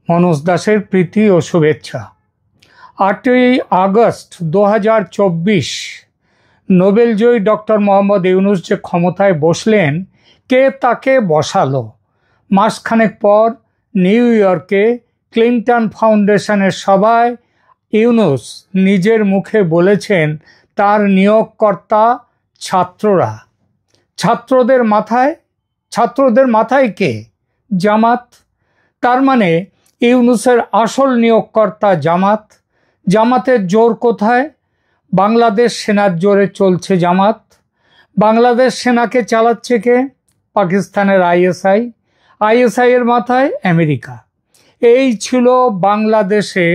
মনোজ দাসের প্রীতি ও শুভেচ্ছা। 8ই August 2024 নোবেলজয়ী doctor Mohammad Yunus যে ক্ষমতায় বসলেন, কে তাকে বসালো? মাসখানেক পর নিউ ইয়র্কে ক্লিন্টন ফাউন্ডেশনের সভায় ইউনূস নিজের মুখে বলেছেন তার নিয়োগকর্তা ছাত্ররা। ছাত্রদের মাথায় কে? জামাত। তার মানে ইউনূসের আসল নিয়োগকর্তা জামাত। জামাতের জোর কোথায়? বাংলাদেশ সেনার জোরে চলছে জামাত। বাংলাদেশ সেনাকে চালাচ্ছে কে? পাকিস্তানের আইএসআই এর মাথায় আমেরিকা। এই ছিল বাংলাদেশে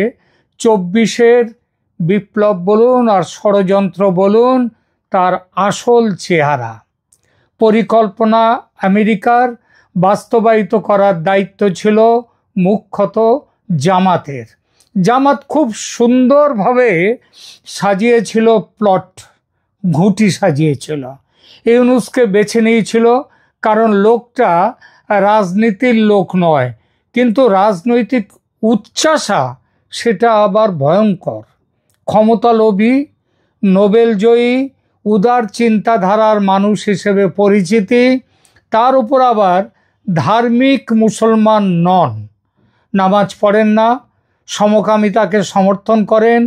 24-এর বিপ্লব বলুন আর ষড়যন্ত্র বলুন, তার আসল চেহারা। পরিকল্পনা আমেরিকার, বাস্তবায়িত করার দায়িত্ব ছিল মুখ্যত জামাতের। জামাত খুব সুন্দরভাবে সাজিয়েছিল প্লট, ঘুঁটি সাজিয়েছিল। ইউনূসকে বেছে নিয়েছিল কারণ লোকটা রাজনীতির লোক নয়, কিন্তু রাজনৈতিক উচ্চাসা সেটা আবার ভয়ঙ্কর। ক্ষমতালোভী, নোবেলজয়ী, উদার চিন্তাধারার মানুষ হিসেবে পরিচিতি, তার উপর আবার ধার্মিক মুসলমান নন, নামাজ পড়েন না, সমকামিতাকে সমর্থন করেন,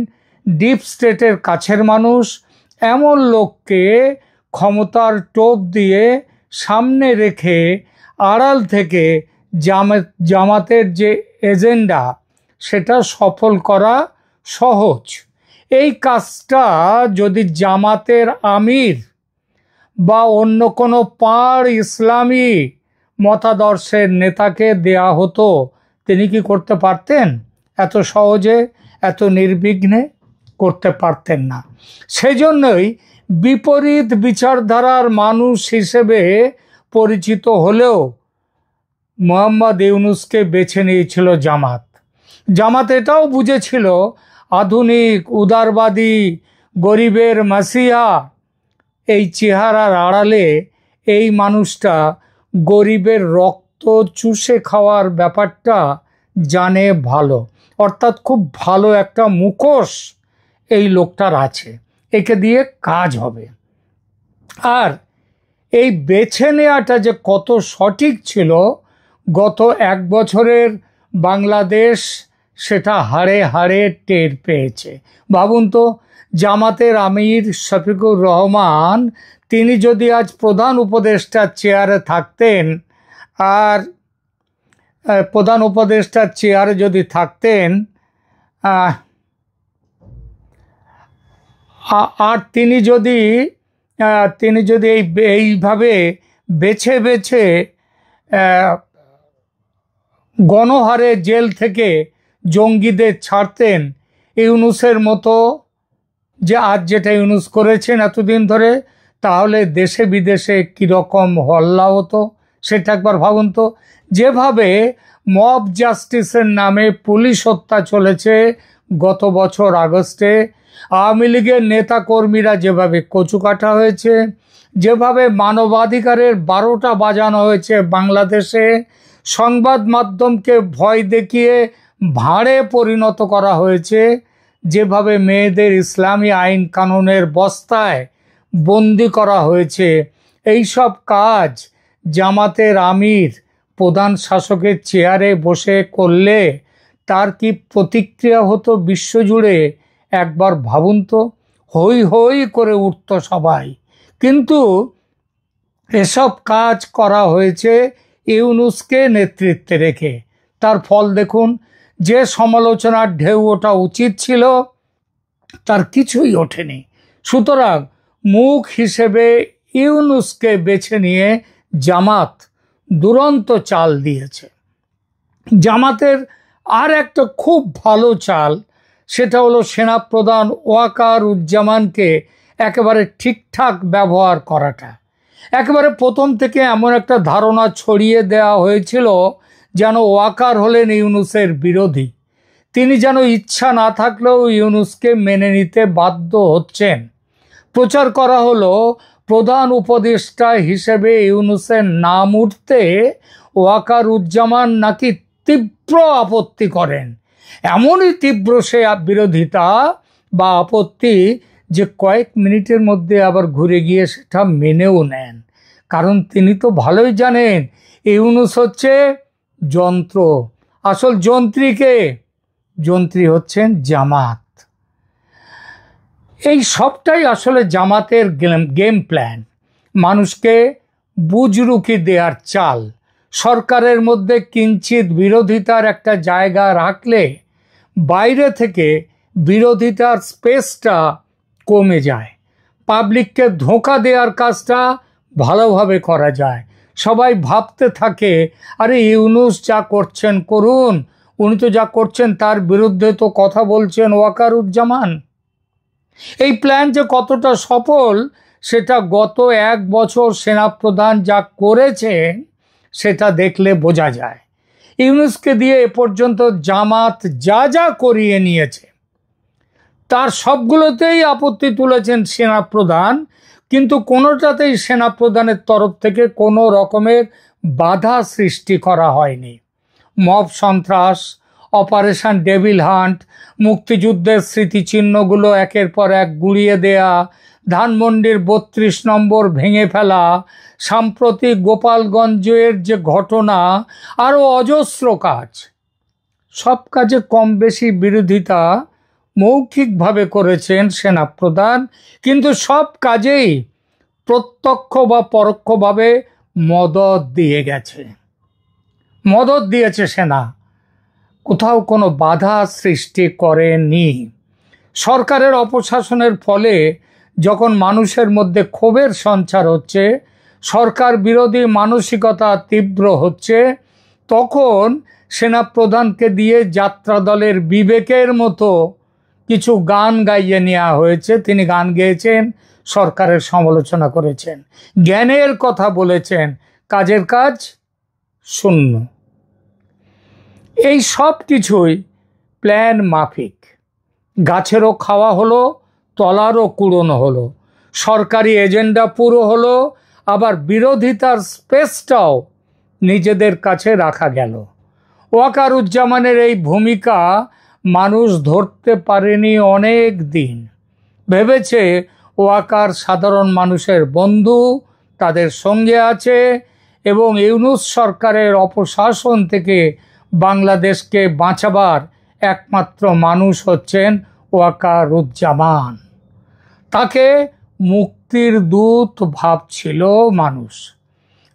ডিপ স্টেটের কাছের মানুষ। এমন লোককে ক্ষমতার টোপ দিয়ে সামনে রেখে আড়াল থেকে জামাতের যে এজেন্ডা সেটা সফল করা সহজ। এই কাজটা যদি জামাতের আমির বা অন্য কোনো পাড় ইসলামী মতাদর্শের নেতাকে দেয়া হতো, তিনি কি করতে পারতেন? এত সহজে, এত নির্বিঘ্নে করতে পারতেন না। সেজন্যই বিপরীত বিচারধারার মানুষ হিসেবে পরিচিত হলেও মোহাম্মদ ইউনূসকে বেছে নিয়েছিল জামাত। জামাত এটাও বুঝেছিল আধুনিক, উদারবাদী, গরিবের মাসিহা এই চেহারার আড়ালে এই মানুষটা গরিবের রক্ত চুষে খাওয়ার ব্যাপারটা জানে ভালো। অর্থাৎ খুব ভালো একটা মুখোশ এই লোকটার আছে, একে দিয়ে কাজ হবে। আর এই বেছে নেওয়াটা যে কত সঠিক ছিল, গত 1 বছরের বাংলাদেশ সেটা হাড়ে হাড়ে টের পেয়েছে। ভাবুন তো, জামাতের আমির শফিকুর রহমান তিনি যদি আজ প্রধান উপদেষ্টার চেয়ারে থাকতেন, আর তিনি যদি এইভাবে বেছে বেছে গণহারে জেল থেকে জঙ্গিদের ছাড়তেন, ইউনূসের মতো যে আজ যেটা ইউনূস করেছেন এতদিন ধরে, তাহলে দেশে বিদেশে কীরকম হল্লা হতো সেটা একবার ভাবুন তো। যেভাবে মব জাস্টিসের নামে পুলিশ হত্যা চলেছে, গত বছর আগস্টে আওয়ামী লীগের নেতাকর্মীরা যেভাবে কচুকাটা হয়েছে, যেভাবে মানবাধিকারের 12টা বাজানো হয়েছে বাংলাদেশে, সংবাদ মাধ্যমকে ভয় দেখিয়ে ভাঁড়ে পরিণত করা হয়েছে, যেভাবে মেয়েদের ইসলামী আইন কানুনের বস্তায় বন্দি করা হয়েছে, এই সব কাজ জামাতের আমির প্রধান শাসকের চেয়ারে বসে করলে তার কি প্রতিক্রিয়া হতো বিশ্বজুড়ে একবার ভাবুন তো। হই হই করে উঠত সবাই। কিন্তু এসব কাজ করা হয়েছে ইউনূসকে নেতৃত্বে রেখে। তার ফল দেখুন, যে সমালোচনার ঢেউ ওঠা উচিত ছিল তার কিছুই ওঠেনি। সুতরাং মুখ হিসেবে ইউনূসকে বেছে নিয়ে জামাত দুরন্ত চাল দিয়েছে। জামাতের আর একটা খুব ভালো চাল, সেটা হলো সেনাপ্রধান ওয়াকারুজ্জামানকে একেবারে ঠিকঠাক ব্যবহার করাটা। একেবারে প্রথম থেকে এমন একটা ধারণা ছড়িয়ে দেওয়া হয়েছিল যেন ওয়াকার হলেন ইউনূসের বিরোধী। তিনি যেন ইচ্ছা না থাকলেও ইউনূসকে মেনে নিতে বাধ্য হচ্ছেন। প্রচার করা হলো প্রধান উপদেষ্টা হিসেবে ইউনূসের নাম উঠতে ওয়াকারুজ্জামান নাকি তীব্র আপত্তি করেন। এমনই তীব্র সে বিরোধিতা বা আপত্তি যে কয়েক মিনিটের মধ্যে আবার ঘুরে গিয়ে সেটা মেনেও নেন। কারণ তিনি তো ভালোই জানেন ইউনূস হচ্ছে যন্ত্র, আসল যন্ত্রীকে, যন্ত্রী হচ্ছেন জামাত। এই সবটাই আসলে জামাতের গেম প্ল্যান, মানুষকে বুজরুকি দেওয়ার চাল। সরকারের মধ্যে কিঞ্চিত বিরোধিতার একটা জায়গা রাখলে বাইরে থেকে বিরোধিতার স্পেসটা কমে যায়, পাবলিককে ধোঁকা দেওয়ার কাজটা ভালোভাবে করা যায়। সবাই ভাবতে থাকে আরে ইউনূস যা করছেন করুন, উনি তো যা করছেন তার বিরুদ্ধে তো কথা বলছেন ওয়াকারুজ্জামান। এই প্ল্যান যে কতটা সফল সেটা গত 1 বছর সেনাপ্রধান যা করেছেন সেটা দেখলে বোঝা যায়। ইউনূসকে দিয়ে এ পর্যন্ত জামাত যা যা করিয়ে নিয়েছে তার সবগুলোতেই আপত্তি তুলেছেন সেনাপ্রধান, কিন্তু কোনোটাতেই সেনাপ্রধানের তরফ থেকে কোনো রকমের বাধা সৃষ্টি করা হয়নি। মব সন্ত্রাস, অপারেশন ডেভিল হান্ট, মুক্তিযুদ্ধের স্মৃতিচিহ্নগুলো একের পর এক গুঁড়িয়ে দেয়া, ধানমন্ডির 32 নম্বর ভেঙে ফেলা, সাম্প্রতিক গোপালগঞ্জের যে ঘটনা, আরও অজস্র কাজ। সব কাজে কম বেশি বিরোধিতা মৌখিকভাবে করেছেন সেনাপ্রধান, কিন্তু সব কাজেই প্রত্যক্ষ বা পরোক্ষভাবে মদদ দিয়েছে সেনা, কোথাও কোনো বাধা সৃষ্টি করেনি। সরকারের অপশাসনের ফলে যখন মানুষের মধ্যে ক্ষোভের সঞ্চার হচ্ছে, সরকার বিরোধী মানসিকতা তীব্র হচ্ছে, তখন সেনাপ্রধানকে দিয়ে যাত্রা দলের বিবেকের মতো কিছু গান গাইয়ে নেওয়া হয়েছে। তিনি গান গেয়েছেন, সরকারের সমালোচনা করেছেন, জ্ঞানের কথা বলেছেন, কাজের কাজ শূন্য। এই সব কিছুই প্ল্যান মাফিক। গাছেরও খাওয়া হলো, তলারও কুড়োনো হলো, সরকারি এজেন্ডা পুরো হলো, আবার বিরোধিতার স্পেসটাও নিজেদের কাছে রাখা গেল। ওয়াকারুজ্জামানের এই ভূমিকা মানুষ ধরতে পারেনি অনেক দিন। ভেবেছে ওয়াকার সাধারণ মানুষের বন্ধু, তাদের সঙ্গে আছে, এবং ইউনূস সরকারের অপশাসন থেকে বাংলাদেশকে বাঁচাবার একমাত্র মানুষ হচ্ছেন ওয়াকারুজ্জামান। তাকে মুক্তির দূত ভাবছিল মানুষ।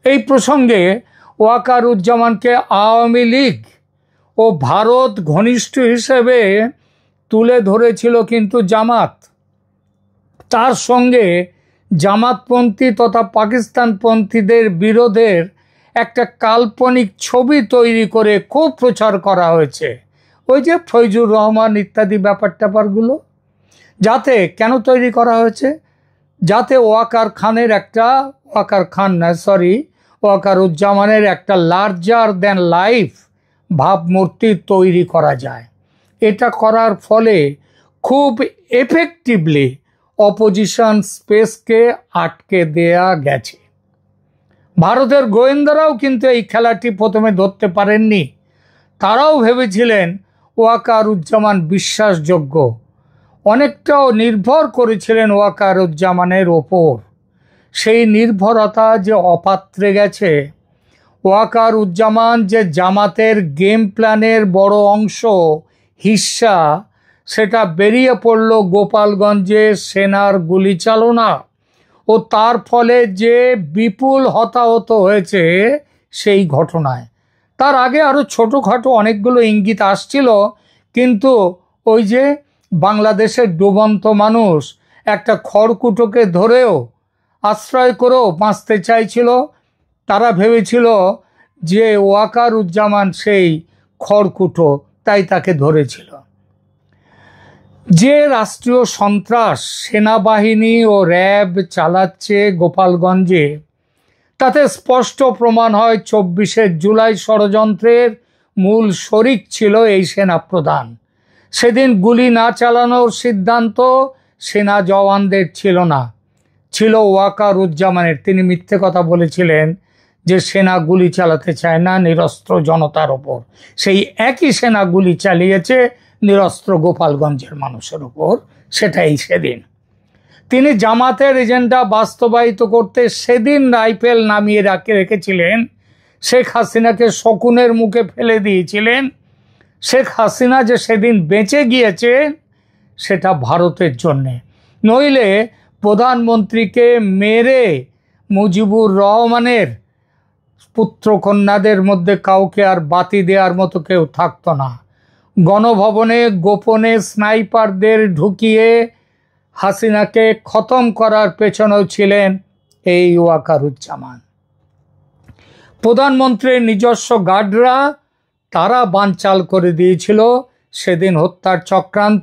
এই প্রসঙ্গে ওয়াকারুজ্জামানকে আওয়ামী লীগ ও ভারত ঘনিষ্ঠ হিসেবে তুলে ধরেছিল কিন্তু জামাত। তার সঙ্গে জামাতপন্থী তথা পাকিস্তানপন্থীদের বিরোধের একটা কাল্পনিক ছবি তৈরি করে খুব প্রচার করা হয়েছে। ওই যে ফৈজুর রহমান ইত্যাদি ব্যাপারগুলো, যাতে কেন তৈরি করা হয়েছে, যাতে ওয়াকারুজ্জামানের একটা লার্জার দ্যান লাইফ ভাবমূর্তি তৈরি করা যায়। এটা করার ফলে খুব এফেক্টিভলি অপোজিশন স্পেসকে আটকে দেয়া গেছে। ভারতের গোয়েন্দারাও কিন্তু এই খেলাটি প্রথমে ধরতে পারেননি। তারাও ভেবেছিলেন ওয়াকারুজ্জামান বিশ্বাসযোগ্য, অনেকটাও নির্ভর করেছিলেন ওয়াকারুজ্জামানের ওপর। সেই নির্ভরতা যে অপাত্রে গেছে, ওয়াকারুজ্জামান যে জামাতের গেম প্ল্যানের বড় অংশ, হিস্সা, সেটা বেরিয়ে পড়ল গোপালগঞ্জে সেনার গুলি চালনা ও তার ফলে যে বিপুল হতাহত হয়েছে সেই ঘটনায়। তার আগে আরও ছোটোখাটো অনেকগুলো ইঙ্গিত আসছিল, কিন্তু ওই যে বাংলাদেশের ডুবন্ত মানুষ একটা খড়কুটোকে ধরেও আশ্রয় করেও বাঁচতে চাইছিল, তারা ভেবেছিল যে ওয়াকারুজ্জামান সেই খড়কুটো, তাই তাকে ধরেছিল। যে রাষ্ট্রীয় সন্ত্রাস সেনাবাহিনী ও র্যাব চালাচ্ছে গোপালগঞ্জে, তাতে স্পষ্ট প্রমাণ হয় 24শে জুলাই ষড়যন্ত্রের মূল শরিক ছিল এই সেনাপ্রধান। সেদিন গুলি না চালানোর সিদ্ধান্ত সেনা জওয়ানদের ছিল না, ছিল ওয়াকারুজ্জামানের। তিনি মিথ্যে কথা বলেছিলেন যে সেনা গুলি চালাতে চায় না নিরস্ত্র জনতার ওপর, সেই একই সেনা গুলি চালিয়েছে নিরস্ত্র গোপালগঞ্জের মানুষের ওপর। সেটাই সেদিন তিনি জামাতের এজেন্ডা বাস্তবায়িত করতে সেদিন রাইফেল নামিয়ে রেখেছিলেন। শেখ হাসিনাকে শকুনের মুখে ফেলে দিয়েছিলেন। শেখ হাসিনা যে সেদিন বেঁচে গিয়েছে সেটা ভারতের জন্যে, নইলে প্রধানমন্ত্রীকে মেরে মুজিবুর রহমানের পুত্রকন্যাদের মধ্যে কাউকে আর বাতি দেওয়ার মতো কেউ থাকতো না। গণভবনে গোপনে স্নাইপারদের ঢুকিয়ে হাসিনাকে খতম করার পেছনেও ছিলেন এই ওয়াকারুজ্জামান। প্রধানমন্ত্রীর নিজস্ব গার্ডরা তারা বানচাল করে দিয়েছিল সেদিন হত্যার চক্রান্ত।